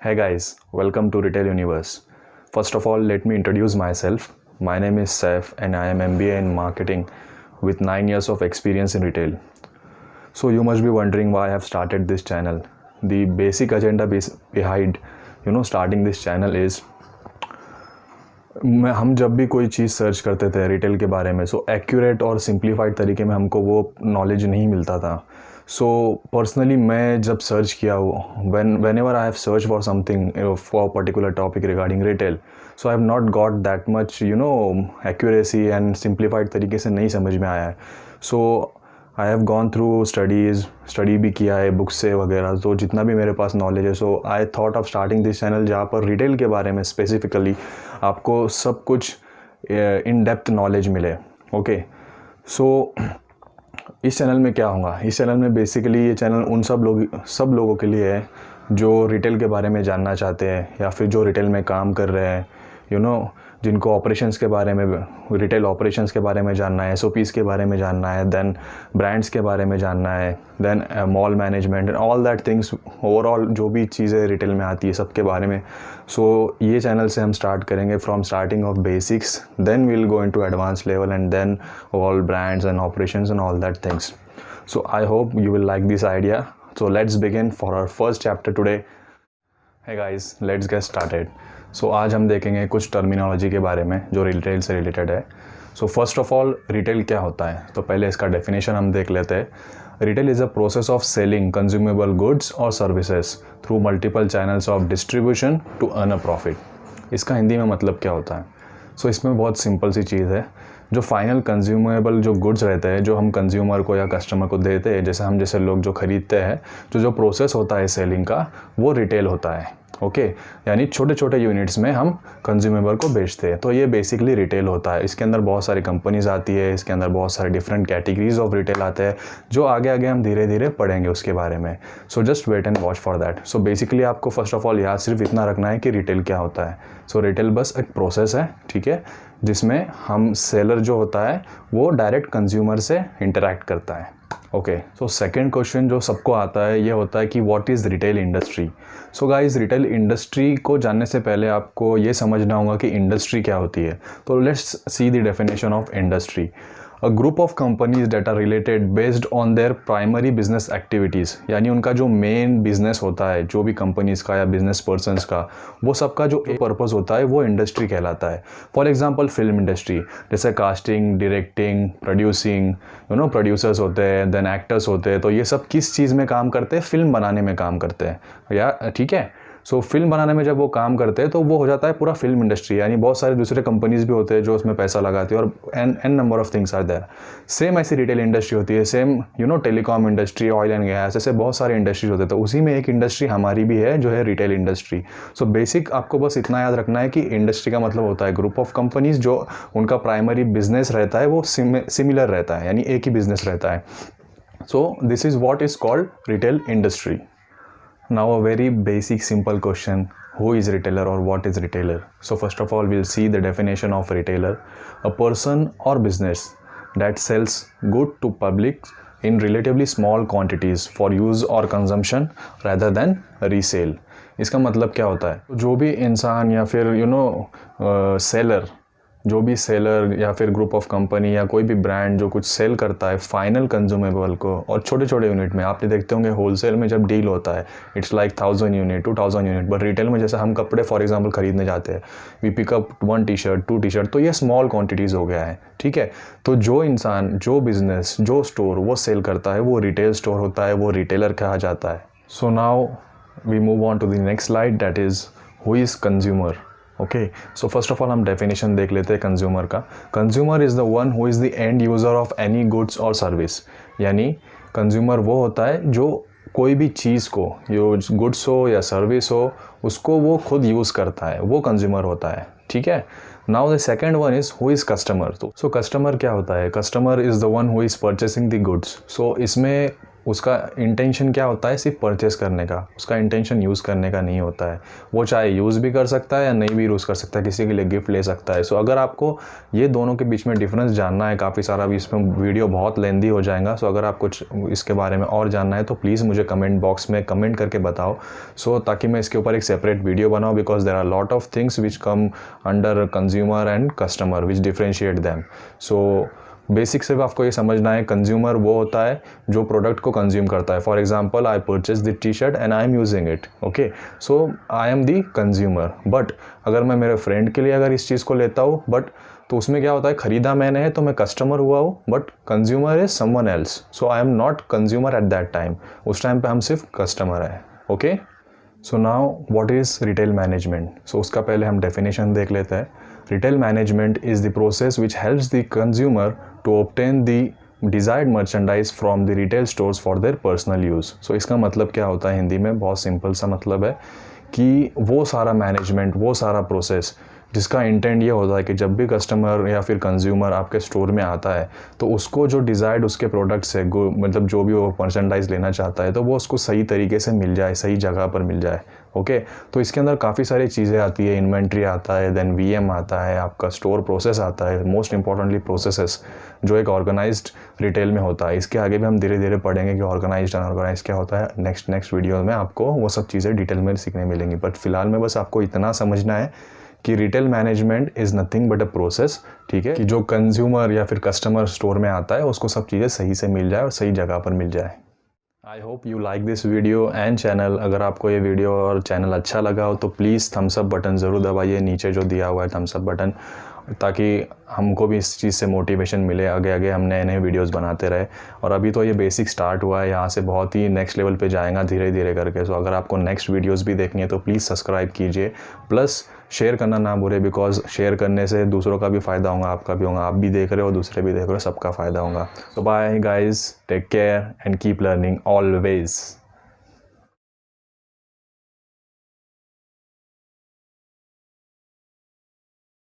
Hey guys, welcome to Retail Universe. First of all, let me introduce myself. My name is Saif and I am MBA in marketing with 9 years of experience in retail. So you must be wondering why I have started this channel. The basic agenda behind starting this channel is हम जब भी कोई चीज़ search करते थे retail के बारे में, so accurate और सिंप्लीफाइड तरीके में हमको वो नॉलेज नहीं मिलता था. सो पर्सनली मैं जब सर्च किया whenever I have search for something for particular topic regarding retail, so I have not got that much accuracy and simplified तरीके से नहीं समझ में आया है. So I have gone through study भी किया है बुक्स से वगैरह, तो जितना भी मेरे पास नॉलेज है, so I thought of starting this channel जहाँ पर रिटेल के बारे में स्पेसिफिकली आपको सब कुछ इन डेप्थ नॉलेज मिले. ओके, सो इस चैनल में क्या होगा, इस चैनल में बेसिकली ये चैनल उन सब लोगों के लिए है जो रिटेल के बारे में जानना चाहते हैं या फिर जो रिटेल में काम कर रहे हैं, जिनको ऑपरेशंस के बारे में, रिटेल ऑपरेशंस के बारे में जानना है, एसओपीज़ के बारे में जानना है, देन ब्रांड्स के बारे में जानना है, then mall management and all that things, overall जो भी चीज़ें रिटेल में आती है सबके बारे में. सो ये चैनल से हम स्टार्ट करेंगे from starting of basics, then we will go into advance level and then all brands and operations and all that things. So I hope you will like this idea. So let's begin for our first chapter today. Hey guys, let's get started. So आज हम देखेंगे कुछ terminology के बारे में जो retail से related है. सो फर्स्ट ऑफ ऑल, रिटेल क्या होता है, तो पहले इसका डेफिनेशन हम देख लेते हैं. Retail is a process of selling consumable goods और services through multiple channels of distribution to earn a profit. इसका हिंदी में मतलब क्या होता है? सो इसमें बहुत सिंपल सी चीज़ है. जो फाइनल कंज्यूमेबल जो गुड्स रहते हैं, जो हम कंज्यूमर को या कस्टमर को देते हैं, जैसे लोग जो ख़रीदते हैं, जो प्रोसेस होता है सेलिंग का, वो रिटेल होता है. ओके, यानी छोटे छोटे यूनिट्स में हम कंज्यूमेबल को बेचते हैं, तो ये बेसिकली रिटेल होता है. इसके अंदर बहुत सारी कंपनीज आती है, इसके अंदर बहुत सारे डिफरेंट कैटेगरीज ऑफ रिटेल आते हैं, जो आगे आगे हम धीरे धीरे पढ़ेंगे उसके बारे में. So just wait and watch for that. So basically आपको फर्स्ट ऑफ ऑल याद सिर्फ इतना रखना है कि रिटेल क्या होता है. सो रिटेल बस एक प्रोसेस है, ठीक है, जिसमें हम सेलर जो होता है वो डायरेक्ट कंज्यूमर से इंटरेक्ट करता है. ओके, सो सेकेंड क्वेश्चन जो सबको आता है ये होता है कि what is retail industry. So guys, retail industry को जानने से पहले आपको ये समझना होगा कि इंडस्ट्री क्या होती है. तो let's see the definition of industry. A group of companies that are related based on their primary business activities, यानी उनका जो मेन बिजनेस होता है, जो भी कंपनीज़ का या बिजनेस पर्सनस का, वो सबका जो एक पर्पज़ होता है वो इंडस्ट्री कहलाता है. फॉर एग्जांपल फिल्म इंडस्ट्री, जैसे कास्टिंग, डायरेक्टिंग, प्रोड्यूसिंग, प्रोड्यूसर्स होते हैं, देन एक्टर्स होते हैं, तो ये सब किस चीज़ में काम करते हैं? फिल्म बनाने में काम करते हैं, या ठीक है. सो फिल्म बनाने में जब वो काम करते हैं तो वो हो जाता है पूरा फिल्म इंडस्ट्री. यानी बहुत सारे दूसरे कंपनीज भी होते हैं जो उसमें पैसा लगाते हैं और an number of things are there. Same ऐसी रिटेल इंडस्ट्री होती है, same telecom industry, oil and gas, ऐसे बहुत सारे इंडस्ट्रीज होते हैं. तो उसी में एक इंडस्ट्री हमारी भी है जो है रिटेल इंडस्ट्री. सो बेसिक आपको बस इतना याद रखना है कि इंडस्ट्री का मतलब होता है ग्रुप ऑफ कंपनीज जो उनका प्राइमरी बिजनेस रहता है वो सिमिलर रहता है, यानी एक ही बिजनेस रहता है. So this is what is called retail industry. Now a very basic simple question, who is retailer or what is retailer? So first of all we'll see the definition of retailer. A person or business that sells good to public in relatively small quantities for use or consumption rather than resale. इसका मतलब क्या होता है? जो भी इंसान या फिर सेलर, जो भी सेलर या फिर ग्रुप ऑफ कंपनी या कोई भी ब्रांड जो कुछ सेल करता है फाइनल कंज्यूमेबल को, और छोटे छोटे यूनिट में, आपने देखते होंगे होलसेल में जब डील होता है it's like 1000 unit 2000 unit, but retail में जैसे हम कपड़े फॉर एग्जांपल खरीदने जाते हैं, वी पिकअप 1 टी-शर्ट 2 टी-शर्ट, तो ये स्मॉल क्वांटिटीज़ हो गया है, ठीक है. तो जो इंसान, जो बिजनेस, जो स्टोर वो सेल करता है वो रिटेल स्टोर होता है, वो रिटेलर कहा जाता है. So now we move on to the next slide, that is who is consumer. Okay, so first of all हम डेफिनेशन देख लेते हैं कंज्यूमर का. Consumer is the one who is the end user of any goods और service. यानी consumer वो होता है जो कोई भी चीज़ को, जो गुड्स हो या सर्विस हो, उसको वो खुद यूज़ करता है, वो कंज्यूमर होता है, ठीक है. Now the second one is who is customer. तो सो कस्टमर क्या होता है? Customer is the one who is purchasing the goods. So इसमें उसका इंटेंशन क्या होता है, सिर्फ परचेस करने का, उसका इंटेंशन यूज़ करने का नहीं होता है। वो चाहे यूज़ भी कर सकता है या नहीं भी यूज़ कर सकता है, किसी के लिए गिफ्ट ले सकता है। सो अगर आपको ये दोनों के बीच में डिफरेंस जानना है, काफ़ी सारा भी इसमें वीडियो बहुत लेंदी हो जाएगा। सो अगर आप कुछ इसके बारे में और जानना है तो प्लीज़ मुझे कमेंट बॉक्स में कमेंट करके बताओ, सो ताकि मैं इसके ऊपर एक सेपरेट वीडियो बनाऊँ, because there are lot of things which come under consumer and customer which differentiate them. So basic सिर्फ आपको ये समझना है, कंज्यूमर वो होता है जो प्रोडक्ट को कंज्यूम करता है। For example, I purchase the T shirt and I am using it, okay, so I am the consumer. But अगर मैं मेरे फ्रेंड के लिए अगर इस चीज़ को लेता हूँ, बट तो उसमें क्या होता है, ख़रीदा मैंने है तो मैं कस्टमर हुआ हूँ, but consumer is someone else, so I am not consumer at that time. उस टाइम पे हम सिर्फ कस्टमर हैं, okay. So now what is retail management? So उसका पहले हम डेफिनेशन देख लेते हैं। Retail management is the process which helps the consumer to obtain the desired merchandise from the retail stores for their personal use। So इसका मतलब क्या होता है हिंदी में, बहुत सिंपल सा मतलब है कि वो सारा मैनेजमेंट, वो सारा प्रोसेस जिसका इंटेंट ये होता है कि जब भी कस्टमर या फिर कंज्यूमर आपके स्टोर में आता है तो उसको जो डिज़ायर्ड उसके प्रोडक्ट्स है, मतलब जो भी वो मर्चेंडाइज लेना चाहता है, तो वो उसको सही तरीके से मिल जाए, सही जगह पर मिल जाए, ओके। तो इसके अंदर काफ़ी सारी चीज़ें आती है, इन्वेंट्री आता है, देन वीएम आता है, आपका स्टोर प्रोसेस आता है, मोस्ट इंपॉर्टेंटली प्रोसेसेस जो एक ऑर्गेनाइज्ड रिटेल में होता है। इसके आगे भी हम धीरे धीरे पढ़ेंगे कि ऑर्गेनाइज्ड अनऑर्गेनाइज क्या होता है। नेक्स्ट वीडियो में आपको वो सब चीज़ें डिटेल में सीखने मिलेंगी, बट फिलहाल में बस आपको इतना समझना है कि retail management is nothing but a process, ठीक है, कि जो कंज्यूमर या फिर कस्टमर स्टोर में आता है उसको सब चीज़ें सही से मिल जाए और सही जगह पर मिल जाए। आई hope you like this video and channel. अगर आपको ये वीडियो और चैनल अच्छा लगा हो तो प्लीज़ थम्स अप बटन ज़रूर दबाइए, नीचे जो दिया हुआ है थम्स अप बटन, ताकि हमको भी इस चीज़ से मोटिवेशन मिले, आगे आगे हम नए नए वीडियोस बनाते रहे। और अभी तो ये बेसिक स्टार्ट हुआ है, यहाँ से बहुत ही नेक्स्ट लेवल पे जाएगा धीरे धीरे करके। सो अगर आपको नेक्स्ट वीडियोस भी देखनी है तो प्लीज़ सब्सक्राइब कीजिए, प्लस शेयर करना ना भूले, बिकॉज शेयर करने से दूसरों का भी फ़ायदा होगा, आपका भी होगा। आप भी देख रहे हो, दूसरे भी देख रहे हो, सबका फ़ायदा होगा। तो bye guys, take care and keep learning always.